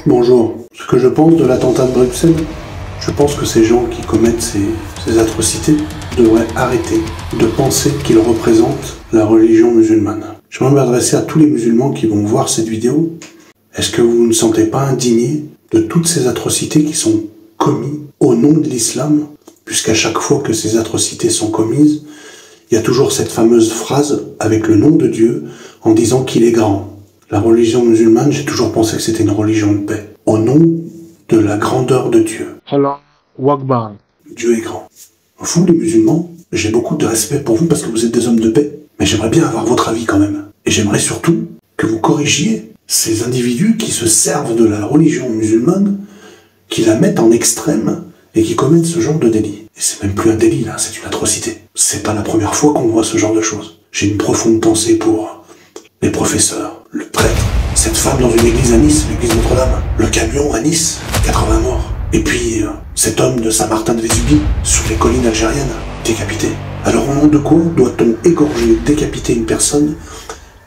Bonjour. Ce que je pense de l'attentat de Bruxelles, je pense que ces gens qui commettent ces atrocités devraient arrêter de penser qu'ils représentent la religion musulmane. J'aimerais m'adresser à tous les musulmans qui vont voir cette vidéo. Est-ce que vous ne sentez pas indigné de toutes ces atrocités qui sont commises au nom de l'islam, puisqu'à chaque fois que ces atrocités sont commises, il y a toujours cette fameuse phrase avec le nom de Dieu en disant qu'il est grand. La religion musulmane, j'ai toujours pensé que c'était une religion de paix. Au nom de la grandeur de Dieu. Allah Akbar. Dieu est grand. Vous, les musulmans, j'ai beaucoup de respect pour vous parce que vous êtes des hommes de paix. Mais j'aimerais bien avoir votre avis quand même. Et j'aimerais surtout que vous corrigiez ces individus qui se servent de la religion musulmane, qui la mettent en extrême et qui commettent ce genre de délit. Et c'est même plus un délit là, c'est une atrocité. C'est pas la première fois qu'on voit ce genre de choses. J'ai une profonde pensée pour les professeurs, le prêtre, cette femme dans une église à Nice, l'église Notre-Dame, le camion à Nice, 80 morts. Et puis cet homme de Saint-Martin-de-Vésubie, sur les collines algériennes, décapité. Alors au nom de quoi doit-on égorger, décapiter une personne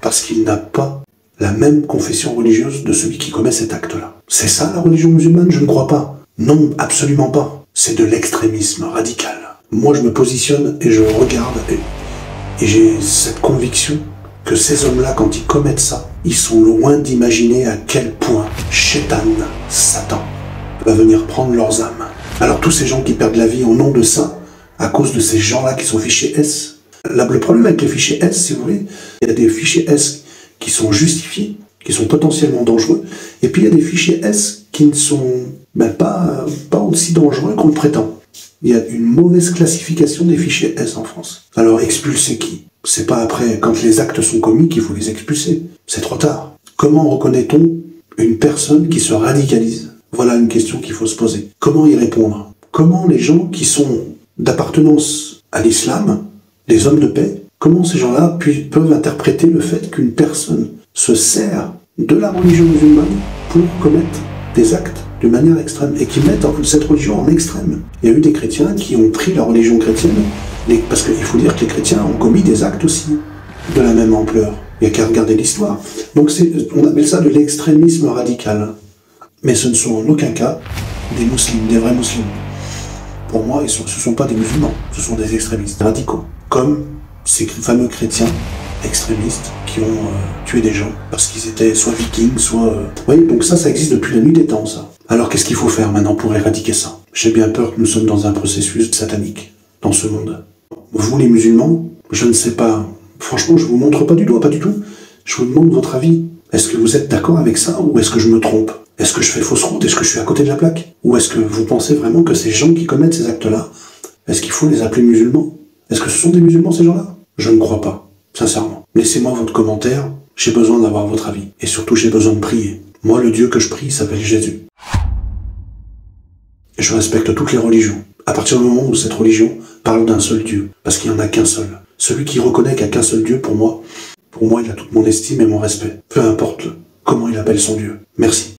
parce qu'il n'a pas la même confession religieuse de celui qui commet cet acte-là? C'est ça la religion musulmane? Je ne crois pas. Non, absolument pas. C'est de l'extrémisme radical. Moi je me positionne et je regarde et j'ai cette conviction que ces hommes-là, quand ils commettent ça, ils sont loin d'imaginer à quel point Shaitan, Satan, va venir prendre leurs âmes. Alors tous ces gens qui perdent la vie au nom de ça, à cause de ces gens-là qui sont fichés S, le problème avec les fichiers S, si vous voulez, il y a des fichiers S qui sont justifiés, qui sont potentiellement dangereux, et puis il y a des fichiers S qui ne sont pas aussi dangereux qu'on le prétend. Il y a une mauvaise classification des fichiers S en France. Alors expulser qui? C'est pas après, quand les actes sont commis, qu'il faut les expulser. C'est trop tard. Comment reconnaît-on une personne qui se radicalise? Voilà une question qu'il faut se poser. Comment y répondre? Comment les gens qui sont d'appartenance à l'islam, les hommes de paix, comment ces gens-là peuvent interpréter le fait qu'une personne se sert de la religion musulmane pour commettre des actes de manière extrême et qui mettent cette religion en extrême? Il y a eu des chrétiens qui ont pris la religion chrétienne, parce qu'il faut dire que les chrétiens ont commis des actes aussi de la même ampleur. Il n'y a qu'à regarder l'histoire. Donc on appelle ça de l'extrémisme radical. Mais ce ne sont en aucun cas des musulmans, des vrais musulmans. Pour moi, ce ne sont pas des musulmans, ce sont des extrémistes radicaux. Comme ces fameux chrétiens extrémistes qui ont tué des gens parce qu'ils étaient soit vikings, soit... Oui, donc ça existe depuis la nuit des temps, ça. Alors qu'est-ce qu'il faut faire maintenant pour éradiquer ça? J'ai bien peur que nous sommes dans un processus satanique dans ce monde. Vous, les musulmans, je ne sais pas. Franchement, je ne vous montre pas du doigt, pas du tout. Je vous demande votre avis. Est-ce que vous êtes d'accord avec ça ou est-ce que je me trompe? Est-ce que je fais fausse route? Est-ce que je suis à côté de la plaque? Ou est-ce que vous pensez vraiment que ces gens qui commettent ces actes-là, est-ce qu'il faut les appeler musulmans? Est-ce que ce sont des musulmans, ces gens-là? Je ne crois pas, sincèrement. Laissez-moi votre commentaire, j'ai besoin d'avoir votre avis. Et surtout, j'ai besoin de prier. Moi, le Dieu que je prie s'appelle Jésus. Et je respecte toutes les religions. À partir du moment où cette religion parle d'un seul Dieu, parce qu'il n'y en a qu'un seul. Celui qui reconnaît qu'il n'y a qu'un seul Dieu, pour moi, il a toute mon estime et mon respect. Peu importe comment il appelle son Dieu. Merci.